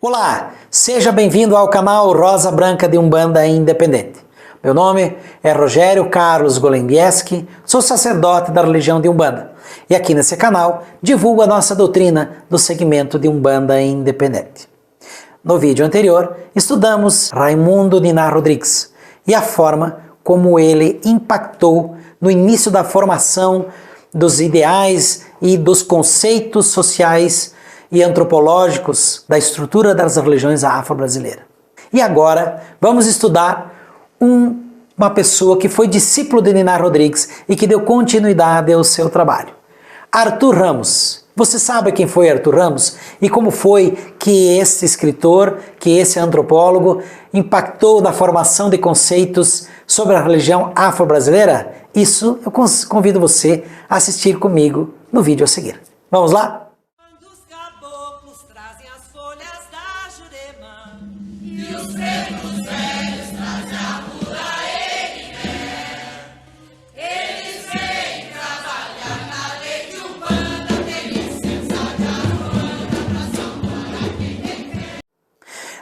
Olá, seja bem-vindo ao canal Rosa Branca de Umbanda Independente. Meu nome é Rogério Carlos Golembieski, sou sacerdote da religião de Umbanda e aqui nesse canal divulgo a nossa doutrina do segmento de Umbanda Independente. No vídeo anterior, estudamos Raimundo Niná Rodrigues e a forma como ele impactou no início da formação dos ideais e dos conceitos sociais e antropológicos da estrutura das religiões afro-brasileiras. E agora vamos estudar uma pessoa que foi discípulo de Niná Rodrigues e que deu continuidade ao seu trabalho. Arthur Ramos. Você sabe quem foi Arthur Ramos e como foi que esse escritor, que esse antropólogo impactou na formação de conceitos sobre a religião afro-brasileira? Isso eu convido você a assistir comigo no vídeo a seguir. Vamos lá?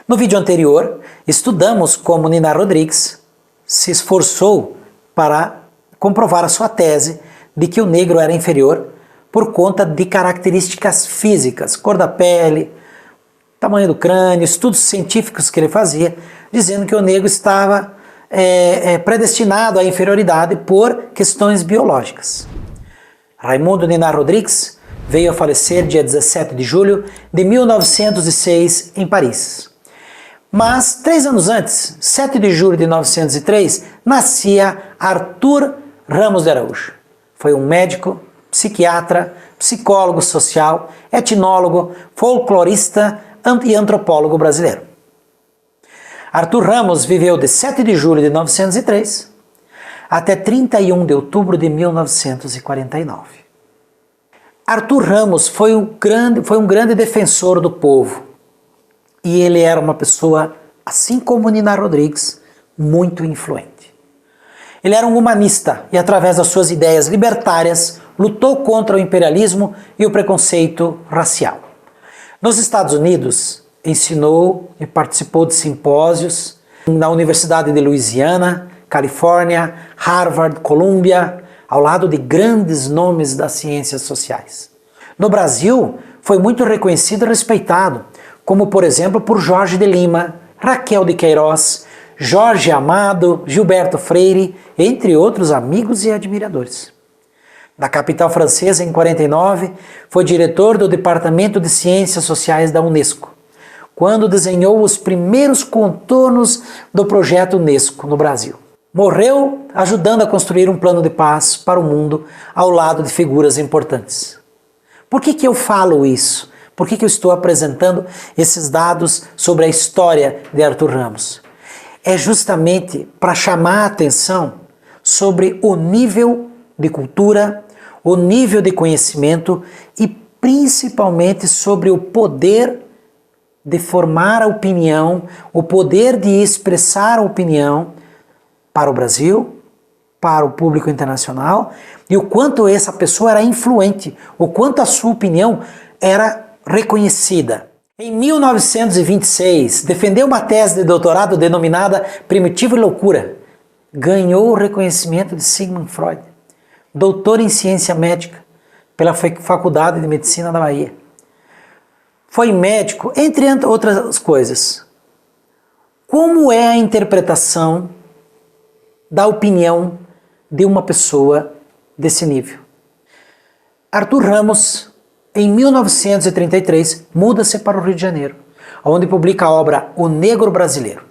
No vídeo anterior, estudamos como Niná Rodrigues se esforçou para comprovar a sua tese de que o negro era inferior por conta de características físicas, cor da pele, tamanho do crânio, estudos científicos que ele fazia, dizendo que o negro estava predestinado à inferioridade por questões biológicas. Raimundo Niná Rodrigues veio a falecer dia 17 de julho de 1906 em Paris. Mas, 3 anos antes, 7 de julho de 1903, nascia Arthur Ramos de Araújo. Foi um médico, psiquiatra, psicólogo social, etnólogo, folclorista e antropólogo brasileiro. Arthur Ramos viveu de 7 de julho de 1903 até 31 de outubro de 1949. Arthur Ramos foi um grande defensor do povo. E ele era uma pessoa, assim como Niná Rodrigues, muito influente. Ele era um humanista e, através das suas ideias libertárias, lutou contra o imperialismo e o preconceito racial. Nos Estados Unidos, ensinou e participou de simpósios na Universidade de Louisiana, Califórnia, Harvard, Columbia, ao lado de grandes nomes das ciências sociais. No Brasil, foi muito reconhecido e respeitado, como por exemplo por Jorge de Lima, Raquel de Queiroz, Jorge Amado, Gilberto Freire, entre outros amigos e admiradores. Na capital francesa, em 1949, foi diretor do Departamento de Ciências Sociais da Unesco, quando desenhou os primeiros contornos do projeto Unesco no Brasil. Morreu ajudando a construir um plano de paz para o mundo ao lado de figuras importantes. Por que eu falo isso? Por que eu estou apresentando esses dados sobre a história de Arthur Ramos? É justamente para chamar a atenção sobre o nível de cultura, o nível de conhecimento e principalmente sobre o poder de formar a opinião, o poder de expressar a opinião para o Brasil, para o público internacional e o quanto essa pessoa era influente, o quanto a sua opinião era reconhecida. Em 1926, defendeu uma tese de doutorado denominada Primitivo e Loucura. Ganhou o reconhecimento de Sigmund Freud, doutor em ciência médica pela Faculdade de Medicina da Bahia. Foi médico, entre outras coisas. Como é a interpretação da opinião de uma pessoa desse nível? Arthur Ramos, em 1933, muda-se para o Rio de Janeiro, onde publica a obra O Negro Brasileiro.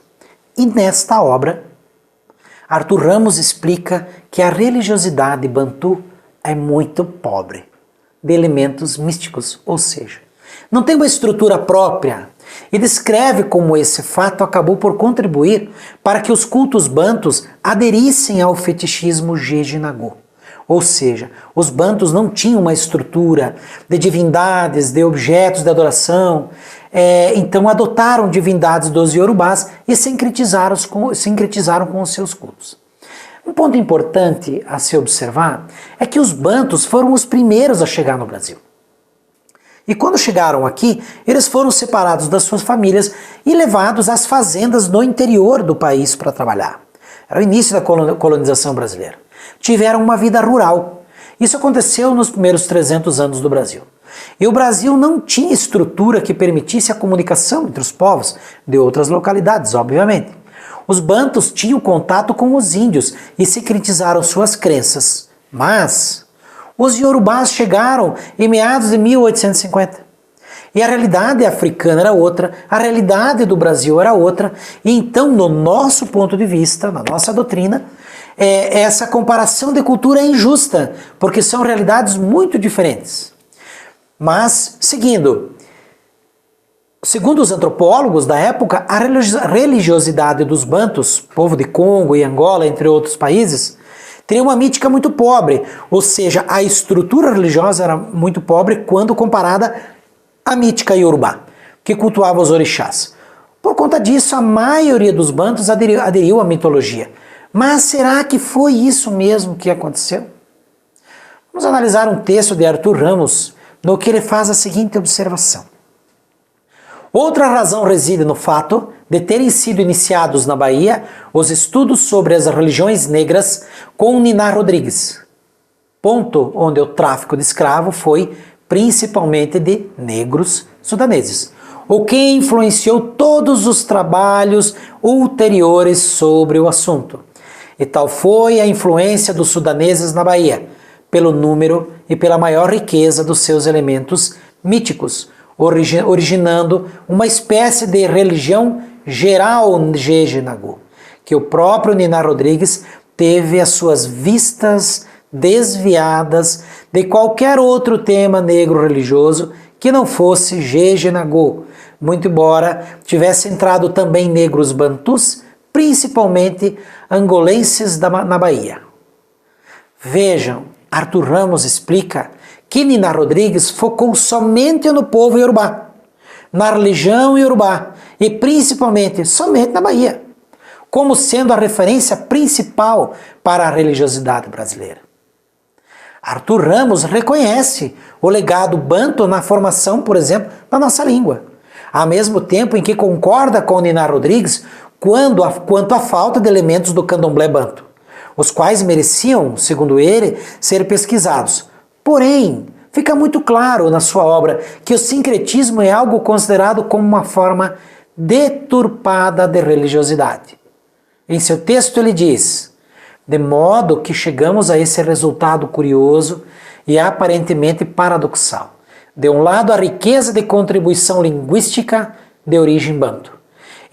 E nesta obra, Arthur Ramos explica que a religiosidade bantu é muito pobre de elementos místicos, ou seja, não tem uma estrutura própria, e descreve como esse fato acabou por contribuir para que os cultos bantus aderissem ao fetichismo Jeje-Nagô. Ou seja, os bantus não tinham uma estrutura de divindades, de objetos de adoração, então adotaram divindades dos Yorubás e sincretizaram com os seus cultos. Um ponto importante a se observar é que os bantus foram os primeiros a chegar no Brasil. E quando chegaram aqui, eles foram separados das suas famílias e levados às fazendas no interior do país para trabalhar. Era o início da colonização brasileira. Tiveram uma vida rural. Isso aconteceu nos primeiros 300 anos do Brasil. E o Brasil não tinha estrutura que permitisse a comunicação entre os povos de outras localidades, obviamente. Os bantus tinham contato com os índios e secretizaram suas crenças. Mas os iorubás chegaram em meados de 1850. E a realidade africana era outra, a realidade do Brasil era outra. E então, no nosso ponto de vista, na nossa doutrina, essa comparação de cultura é injusta, porque são realidades muito diferentes. Mas, seguindo, segundo os antropólogos da época, a religiosidade dos bantus, povo de Congo e Angola, entre outros países, teria uma mítica muito pobre, ou seja, a estrutura religiosa era muito pobre quando comparada à mítica iorubá, que cultuava os orixás. Por conta disso, a maioria dos bantus aderiu à mitologia. Mas será que foi isso mesmo que aconteceu? Vamos analisar um texto de Arthur Ramos, no que ele faz a seguinte observação. Outra razão reside no fato de terem sido iniciados na Bahia os estudos sobre as religiões negras com Niná Rodrigues, ponto onde o tráfico de escravo foi principalmente de negros sudaneses, o que influenciou todos os trabalhos ulteriores sobre o assunto. E tal foi a influência dos sudaneses na Bahia, pelo número e pela maior riqueza dos seus elementos míticos, originando uma espécie de religião geral Jeje-Nagu, que o próprio Niná Rodrigues teve as suas vistas desviadas de qualquer outro tema negro religioso que não fosse Jeje-Nagu, muito embora tivesse entrado também negros bantus, principalmente angolenses na Bahia. Vejam, Arthur Ramos explica que Niná Rodrigues focou somente no povo iorubá, na religião iorubá e principalmente somente na Bahia, como sendo a referência principal para a religiosidade brasileira. Arthur Ramos reconhece o legado banto na formação, por exemplo, da nossa língua, ao mesmo tempo em que concorda com Niná Rodrigues quanto à falta de elementos do candomblé banto, os quais mereciam, segundo ele, ser pesquisados. Porém, fica muito claro na sua obra que o sincretismo é algo considerado como uma forma deturpada de religiosidade. Em seu texto ele diz: de modo que chegamos a esse resultado curioso e aparentemente paradoxal. De um lado, a riqueza de contribuição linguística de origem banto,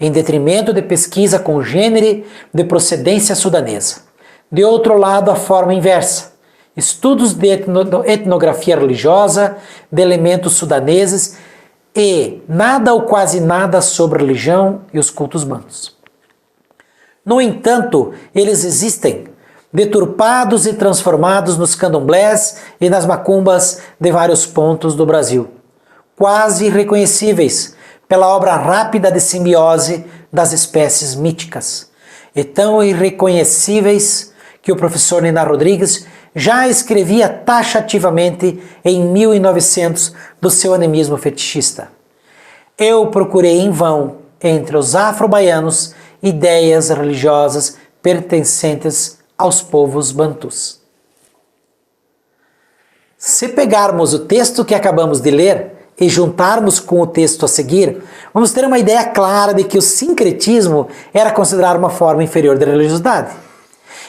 em detrimento de pesquisa congênere de procedência sudanesa. De outro lado, a forma inversa, estudos de etnografia religiosa, de elementos sudaneses e nada ou quase nada sobre religião e os cultos bantus. No entanto, eles existem, deturpados e transformados nos candomblés e nas macumbas de vários pontos do Brasil, quase irreconhecíveis pela obra rápida de simbiose das espécies míticas, e tão irreconhecíveis que o professor Niná Rodrigues já escrevia taxativamente em 1900 do seu animismo fetichista. Eu procurei em vão, entre os afro-baianos, ideias religiosas pertencentes aos povos bantus. Se pegarmos o texto que acabamos de ler e juntarmos com o texto a seguir, vamos ter uma ideia clara de que o sincretismo era considerado uma forma inferior de religiosidade.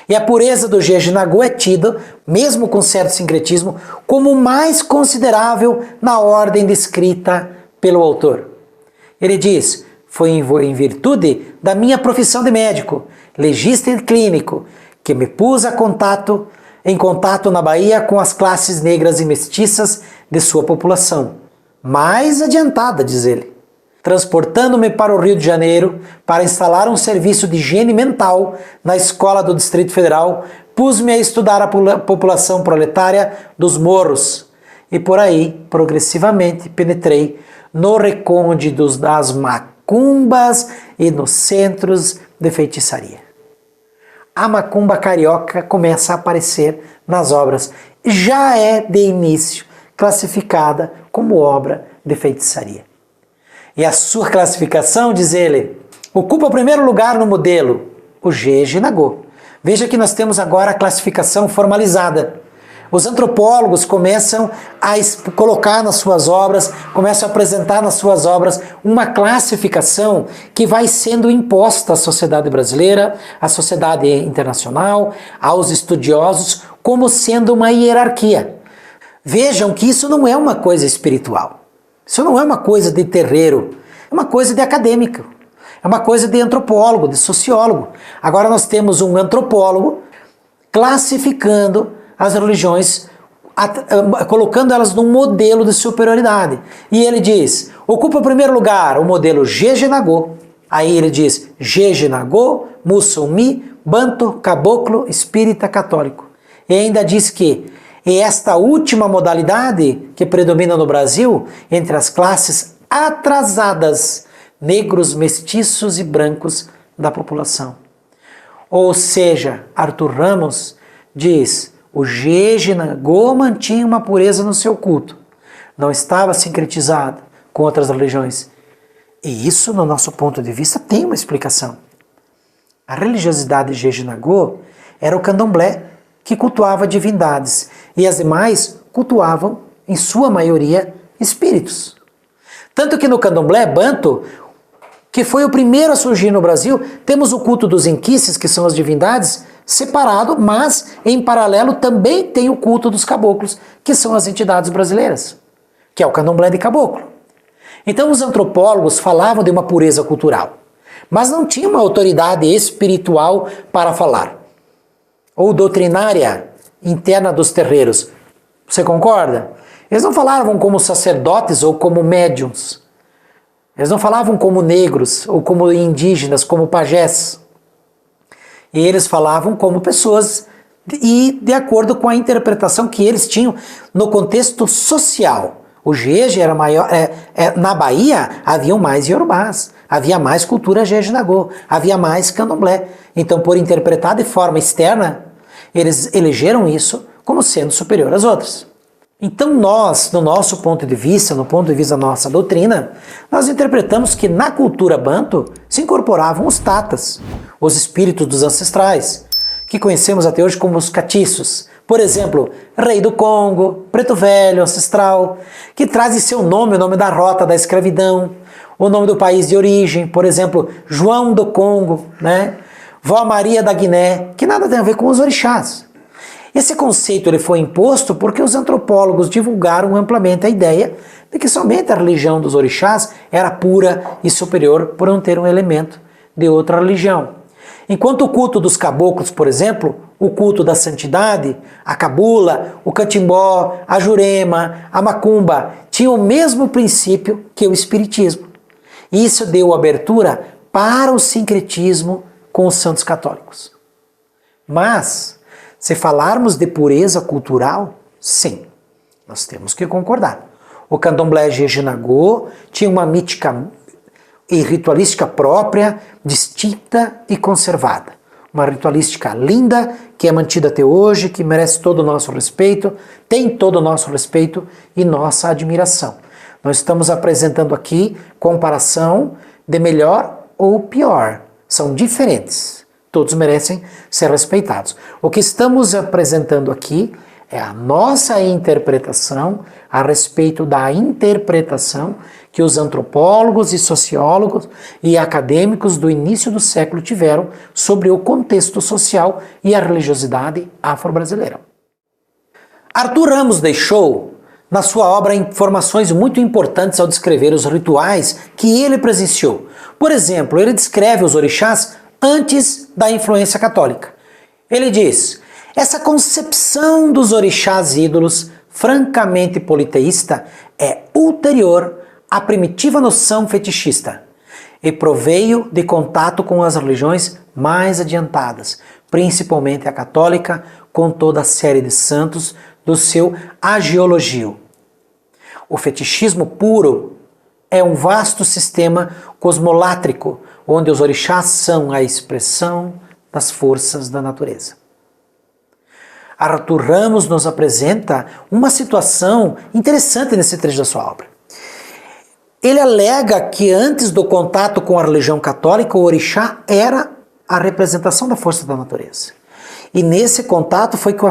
E a pureza do Jeje-Nagu é tida, mesmo com certo sincretismo, como mais considerável na ordem descrita pelo autor. Ele diz: foi em virtude da minha profissão de médico, legista e clínico, que me pus em contato na Bahia com as classes negras e mestiças de sua população, mais adiantada, diz ele. Transportando-me para o Rio de Janeiro para instalar um serviço de higiene mental na escola do Distrito Federal, pus-me a estudar a população proletária dos morros e por aí, progressivamente, penetrei no recôndito das macumbas e nos centros de feitiçaria. A macumba carioca começa a aparecer nas obras. Já é, de início, classificada como obra de feitiçaria. E a sua classificação, diz ele, ocupa o primeiro lugar no modelo, o Jeje-Nagô. Veja que nós temos agora a classificação formalizada. Os antropólogos começam a colocar nas suas obras, começam a apresentar nas suas obras uma classificação que vai sendo imposta à sociedade brasileira, à sociedade internacional, aos estudiosos, como sendo uma hierarquia. Vejam que isso não é uma coisa espiritual, isso não é uma coisa de terreiro, é uma coisa de acadêmico, é uma coisa de antropólogo, de sociólogo. Agora nós temos um antropólogo classificando as religiões, colocando elas num modelo de superioridade. E ele diz, ocupa o primeiro lugar o modelo Jeje-Nagô. Aí ele diz, Jeje-Nagô, Mussumi, Banto, Caboclo, Espírita, Católico. E ainda diz que esta última modalidade que predomina no Brasil, entre as classes atrasadas, negros, mestiços e brancos da população. Ou seja, Arthur Ramos diz, o Jeje-Nagô mantinha uma pureza no seu culto, não estava sincretizado com outras religiões. E isso, no nosso ponto de vista, tem uma explicação. A religiosidade Jeje-Nagô era o candomblé, que cultuava divindades, e as demais cultuavam, em sua maioria, espíritos. Tanto que no candomblé banto, que foi o primeiro a surgir no Brasil, temos o culto dos inquices, que são as divindades, separado, mas em paralelo também tem o culto dos caboclos, que são as entidades brasileiras, que é o candomblé de caboclo. Então os antropólogos falavam de uma pureza cultural, mas não tinha uma autoridade espiritual para falar, ou doutrinária interna dos terreiros. Você concorda? Eles não falavam como sacerdotes ou como médiuns. Eles não falavam como negros ou como indígenas, como pajés. E eles falavam como pessoas e de acordo com a interpretação que eles tinham no contexto social. O Jeje era maior. Na Bahia haviam mais iorubás, havia mais cultura Jeje-Nagô, havia mais candomblé. Então, por interpretar de forma externa, eles elegeram isso como sendo superior às outras. Então nós, no nosso ponto de vista, no ponto de vista da nossa doutrina, nós interpretamos que na cultura banto se incorporavam os tatas, os espíritos dos ancestrais, que conhecemos até hoje como os catiços. Por exemplo, Rei do Congo, Preto Velho, Ancestral, que traz em seu nome o nome da rota da escravidão, o nome do país de origem, por exemplo, João do Congo, né? Vó Maria da Guiné, que nada tem a ver com os orixás. Esse conceito ele foi imposto porque os antropólogos divulgaram amplamente a ideia de que somente a religião dos orixás era pura e superior por não ter um elemento de outra religião. Enquanto o culto dos caboclos, por exemplo, o culto da santidade, a cabula, o catimbó, a jurema, a macumba, tinham o mesmo princípio que o espiritismo. Isso deu abertura para o sincretismo com os santos católicos. Mas, se falarmos de pureza cultural, sim, nós temos que concordar. O candomblé Jeje-Nagô tinha uma mítica e ritualística própria, distinta e conservada. Uma ritualística linda, que é mantida até hoje, que merece todo o nosso respeito, tem todo o nosso respeito e nossa admiração. Nós estamos apresentando aqui comparação de melhor ou pior. São diferentes. Todos merecem ser respeitados. O que estamos apresentando aqui é a nossa interpretação a respeito da interpretação que os antropólogos e sociólogos e acadêmicos do início do século tiveram sobre o contexto social e a religiosidade afro-brasileira. Arthur Ramos deixou na sua obra informações muito importantes ao descrever os rituais que ele presenciou. Por exemplo, ele descreve os orixás antes da influência católica. Ele diz, essa concepção dos orixás ídolos, francamente politeísta, é ulterior à primitiva noção fetichista e proveio de contato com as religiões mais adiantadas, principalmente a católica, com toda a série de santos do seu agiologio. O fetichismo puro é um vasto sistema cosmolátrico, onde os orixás são a expressão das forças da natureza. Arthur Ramos nos apresenta uma situação interessante nesse trecho da sua obra. Ele alega que antes do contato com a religião católica, o orixá era a representação da força da natureza. E nesse contato foi que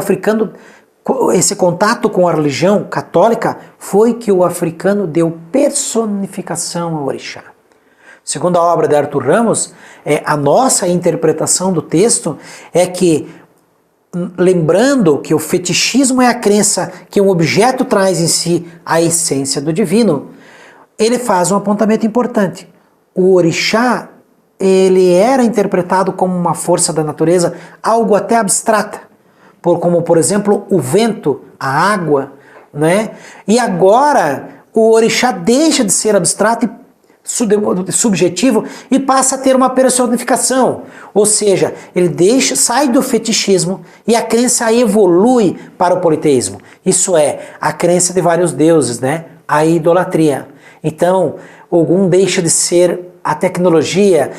esse contato com a religião católica foi que o africano deu personificação ao orixá. Segundo a obra de Arthur Ramos, a nossa interpretação do texto é que, lembrando que o fetichismo é a crença que um objeto traz em si a essência do divino, ele faz um apontamento importante. O orixá, ele era interpretado como uma força da natureza, algo até abstrata, como por exemplo o vento, a água, né? E agora o orixá deixa de ser abstrato e subjetivo e passa a ter uma personificação, ou seja, ele sai do fetichismo e a crença evolui para o politeísmo, isso é, a crença de vários deuses, né? A idolatria. Então, Ogum deixa de ser a tecnologia,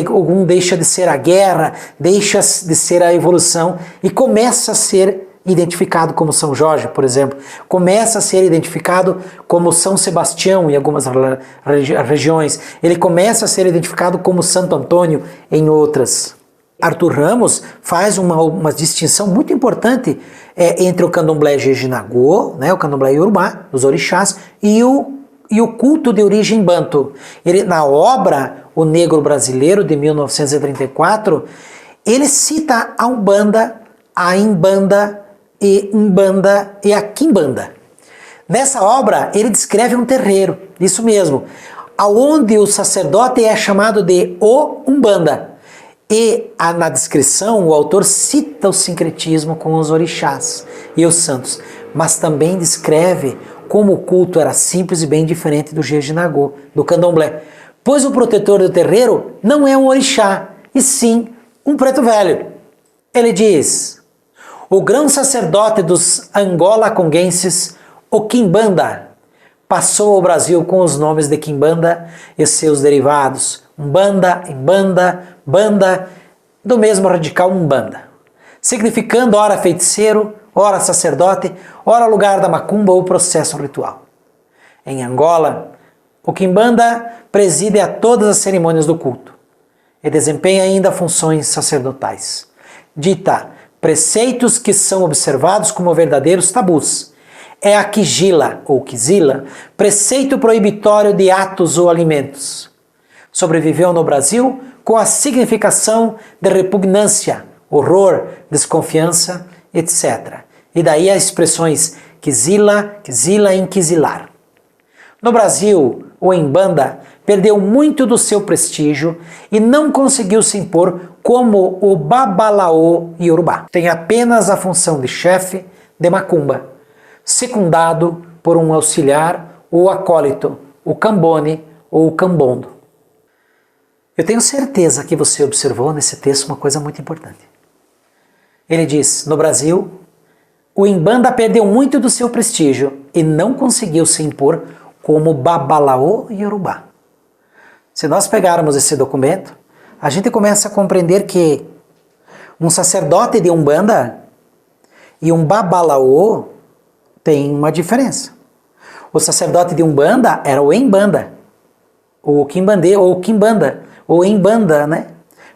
Ogum deixa de ser a guerra, deixa de ser a evolução e começa a ser identificado como São Jorge, por exemplo, começa a ser identificado como São Sebastião em algumas regiões, ele começa a ser identificado como Santo Antônio em outras. Arthur Ramos faz uma distinção muito importante entre o candomblé Jejinagô, né, o candomblé Yorubá, os orixás, e o culto de origem banto. Ele, na obra O Negro Brasileiro, de 1934, ele cita a Umbanda, a Imbanda, Umbanda e a Quimbanda. Nessa obra, ele descreve um terreiro, isso mesmo, aonde o sacerdote é chamado de o Umbanda. E na descrição, o autor cita o sincretismo com os orixás e os santos, mas também descreve como o culto era simples e bem diferente do Jejinagô, do candomblé, pois o protetor do terreiro não é um orixá, e sim um preto velho. Ele diz: o grão sacerdote dos angolaconguenses, o Quimbanda, passou ao Brasil com os nomes de Quimbanda e seus derivados, Umbanda, Imbanda, Banda, do mesmo radical Umbanda, significando ora feiticeiro, ora sacerdote, ora lugar da macumba ou processo ritual. Em Angola, o Quimbanda preside a todas as cerimônias do culto e desempenha ainda funções sacerdotais. Dita preceitos que são observados como verdadeiros tabus. É a Quigila, ou Quizila, preceito proibitório de atos ou alimentos. Sobreviveu no Brasil com a significação de repugnância, horror, desconfiança, etc. E daí as expressões Quizila, Quizila e Inquisilar. No Brasil, o Embanda perdeu muito do seu prestígio e não conseguiu se impor como o Babalaô Yorubá. Tem apenas a função de chefe de macumba, secundado por um auxiliar ou acólito, o Cambone ou o Cambondo. Eu tenho certeza que você observou nesse texto uma coisa muito importante. Ele diz: no Brasil, o Imbanda perdeu muito do seu prestígio e não conseguiu se impor como Babalaô Yorubá. Se nós pegarmos esse documento, a gente começa a compreender que um sacerdote de Umbanda e um Babalaô tem uma diferença. O sacerdote de Umbanda era o Embanda, o Quimbandê ou Quimbanda, ou Embanda, né?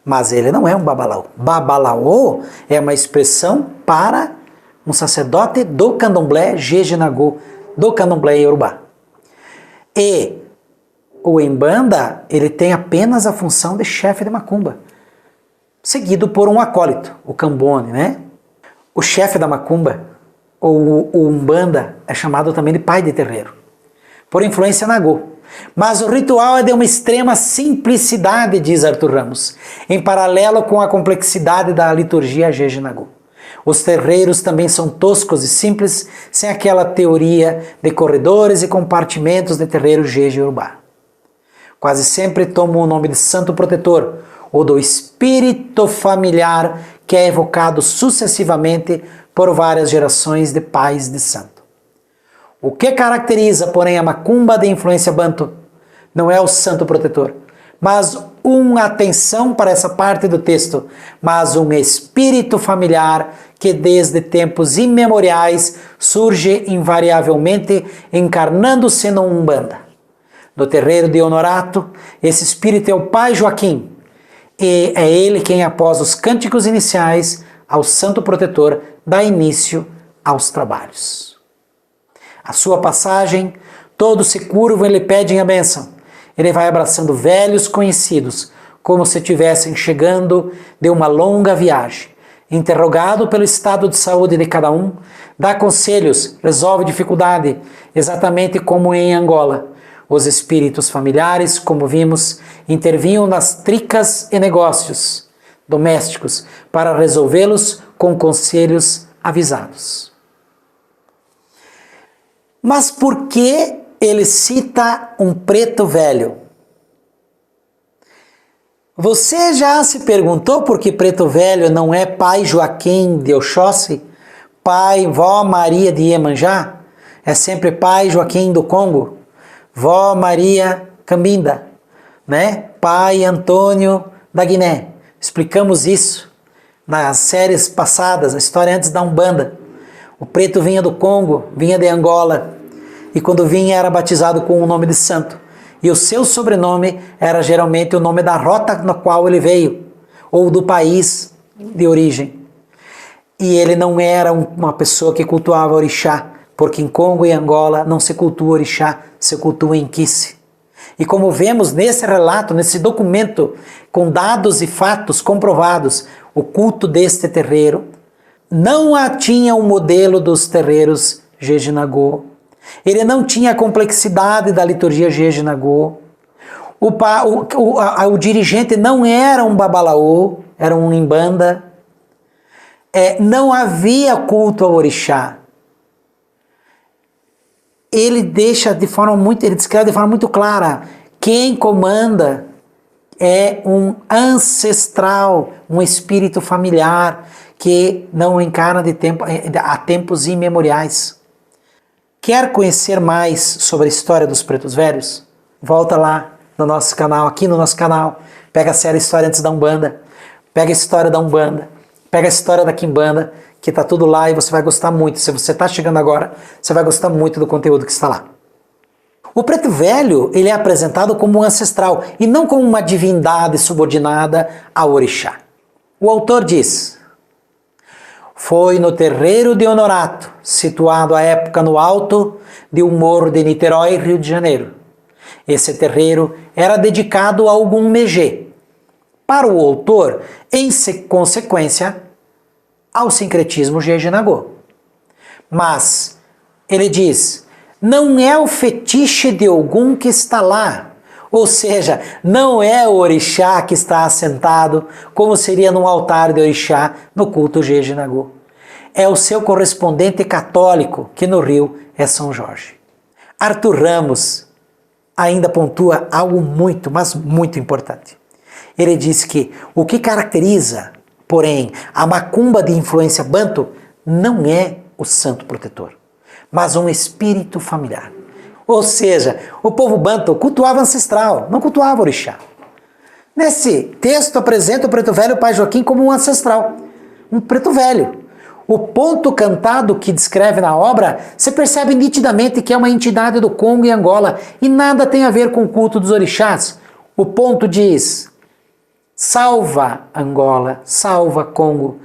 Mas ele não é um Babalaô. Babalaô é uma expressão para um sacerdote do candomblé Jejinagô, do candomblé Yorubá. E o Embanda, ele tem apenas a função de chefe de macumba, seguido por um acólito, o Cambone, né? O chefe da macumba, ou o Umbanda, é chamado também de pai de terreiro, por influência nagô. Mas o ritual é de uma extrema simplicidade, diz Arthur Ramos, em paralelo com a complexidade da liturgia Jejinagô. Os terreiros também são toscos e simples, sem aquela teoria de corredores e compartimentos de terreiro Jeje-Yorubá. Quase sempre tomam o nome de santo protetor, ou do espírito familiar que é evocado sucessivamente por várias gerações de pais de santo. O que caracteriza, porém, a macumba de influência banto não é o santo protetor, mas uma atenção para essa parte do texto, mas um espírito familiar que desde tempos imemoriais surge invariavelmente encarnando-se no Umbanda. No terreiro de Honorato, esse espírito é o Pai Joaquim, e é ele quem, após os cânticos iniciais ao Santo Protetor, dá início aos trabalhos. A sua passagem, todos se curvam e lhe pedem a bênção. Ele vai abraçando velhos conhecidos, como se estivessem chegando de uma longa viagem. Interrogado pelo estado de saúde de cada um, dá conselhos, resolve dificuldade, exatamente como em Angola. Os espíritos familiares, como vimos, intervinham nas tricas e negócios domésticos para resolvê-los com conselhos avisados. Mas por que ele cita um preto velho? Você já se perguntou por que preto velho não é pai Joaquim de Oxóssi, pai vó Maria de Iemanjá? É sempre pai Joaquim do Congo, vó Maria Cambinda, né? Pai Antônio da Guiné. Explicamos isso nas séries passadas, a história antes da Umbanda. O preto vinha do Congo, vinha de Angola, e quando vinha era batizado com o nome de santo. E o seu sobrenome era geralmente o nome da rota na qual ele veio, ou do país de origem. E ele não era uma pessoa que cultuava orixá, porque em Congo e Angola não se cultua orixá, se cultua Enkice. E como vemos nesse relato, nesse documento, com dados e fatos comprovados, o culto deste terreiro não tinha o modelo dos terreiros Jejinagô. Ele não tinha a complexidade da liturgia Jejinagô. O dirigente não era um babalaô, era um Umbanda. Não havia culto ao orixá. Ele descreve de forma muito clara, quem comanda é um ancestral, um espírito familiar que não encarna há tempos imemoriais. Quer conhecer mais sobre a história dos pretos velhos? Volta lá no nosso canal, aqui no nosso canal, pega a série História Antes da Umbanda, pega a história da Umbanda, pega a história da Quimbanda, que está tudo lá e você vai gostar muito. Se você está chegando agora, você vai gostar muito do conteúdo que está lá. O preto velho, ele é apresentado como um ancestral e não como uma divindade subordinada ao orixá. O autor diz: foi no terreiro de Honorato, situado à época no alto de um morro de Niterói, Rio de Janeiro. Esse terreiro era dedicado a algum megê. Para o autor, em consequência, ao sincretismo Jejinagô. Mas ele diz, não é o fetiche de algum que está lá, ou seja, não é o orixá que está assentado, como seria num altar de orixá no culto Jejinagô. É o seu correspondente católico, que no Rio é São Jorge. Arthur Ramos ainda pontua algo muito, mas muito importante. Ele diz que o que caracteriza, porém, a macumba de influência banto não é o santo protetor, mas um espírito familiar. Ou seja, o povo banto cultuava ancestral, não cultuava orixá. Nesse texto apresenta o preto velho, o pai Joaquim, como um ancestral, um preto velho. O ponto cantado que descreve na obra, se percebe nitidamente que é uma entidade do Congo e Angola e nada tem a ver com o culto dos orixás. O ponto diz: salva Angola, salva Congo,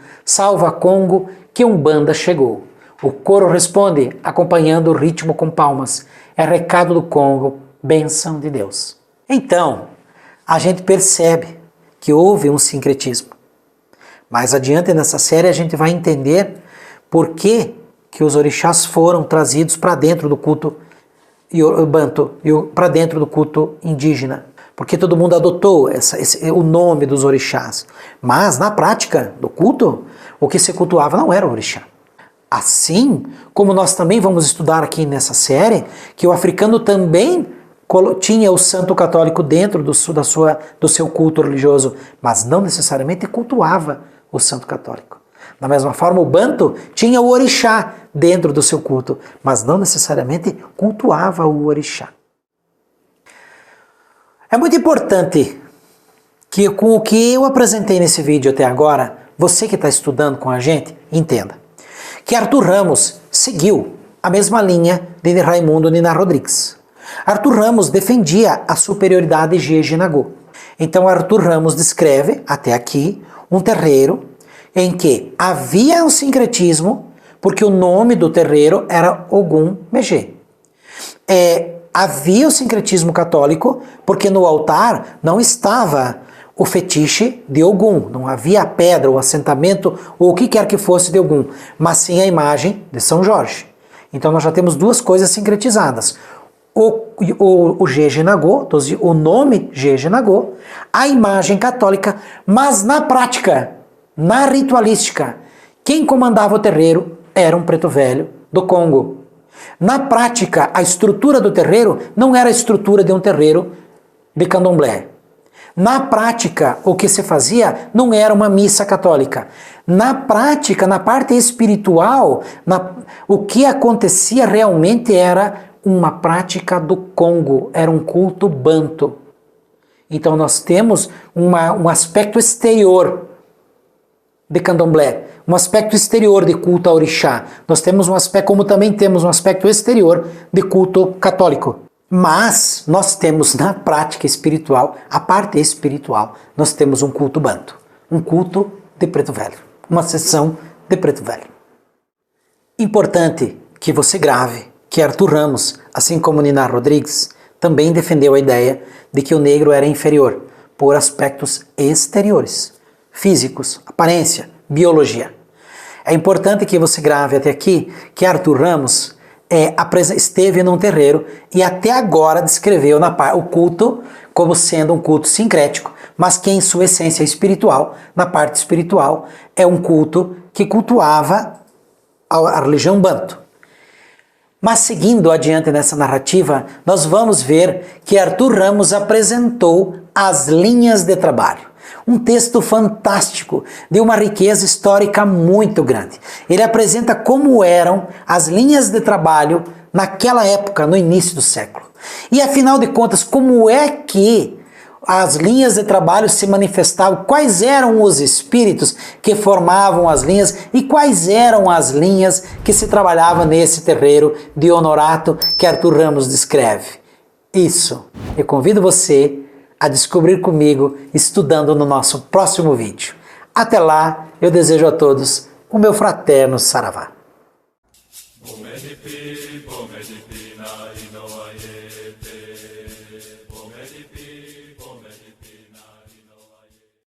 que Umbanda chegou. O coro responde, acompanhando o ritmo com palmas. É recado do Congo, bênção de Deus. Então, a gente percebe que houve um sincretismo. Mais adiante nessa série a gente vai entender por que os orixás foram trazidos para dentro do culto banto, para dentro do culto indígena. Porque todo mundo adotou o nome dos orixás. Mas, na prática do culto, o que se cultuava não era o orixá. Assim como nós também vamos estudar aqui nessa série, que o africano também tinha o santo católico dentro do seu culto religioso, mas não necessariamente cultuava o santo católico. Da mesma forma, o banto tinha o orixá dentro do seu culto, mas não necessariamente cultuava o orixá. É muito importante que com o que eu apresentei nesse vídeo até agora, você que está estudando com a gente, entenda que Arthur Ramos seguiu a mesma linha de Raimundo Nina Rodrigues. Arthur Ramos defendia a superioridade Jeje-Nagô. Então Arthur Ramos descreve, até aqui, um terreiro em que havia um sincretismo, porque o nome do terreiro era Ogum Megê. Havia o sincretismo católico, porque no altar não estava o fetiche de Ogum, não havia a pedra, o assentamento, ou o que quer que fosse de Ogum, mas sim a imagem de São Jorge. Então nós já temos duas coisas sincretizadas. O Jeje-Nagô, o nome Jeje-Nagô, a imagem católica, mas na prática, na ritualística, quem comandava o terreiro era um preto velho do Congo. Na prática, a estrutura do terreiro não era a estrutura de um terreiro de candomblé. Na prática, o que se fazia não era uma missa católica. Na prática, na parte espiritual, o que acontecia realmente era uma prática do Congo, era um culto banto. Então nós temos um aspecto exterior de candomblé, um aspecto exterior de culto a orixá. Nós temos um aspecto, como também temos um aspecto exterior de culto católico. Mas nós temos na prática espiritual, a parte espiritual, nós temos um culto banto, um culto de preto velho, uma sessão de preto velho. Importante que você grave que Arthur Ramos, assim como Nina Rodrigues, também defendeu a ideia de que o negro era inferior por aspectos exteriores, físicos, aparência, biologia. É importante que você grave até aqui que Arthur Ramos esteve num terreiro e até agora descreveu o culto como sendo um culto sincrético, mas que em sua essência espiritual, na parte espiritual, é um culto que cultuava a religião banto. Mas seguindo adiante nessa narrativa, nós vamos ver que Arthur Ramos apresentou as linhas de trabalho. Um texto fantástico, de uma riqueza histórica muito grande. Ele apresenta como eram as linhas de trabalho naquela época, no início do século. E afinal de contas, como é que as linhas de trabalho se manifestavam, quais eram os espíritos que formavam as linhas e quais eram as linhas que se trabalhavam nesse terreiro de Honorato que Arthur Ramos descreve. Isso, eu convido você a descobrir comigo estudando no nosso próximo vídeo. Até lá, eu desejo a todos o meu fraterno Saravá.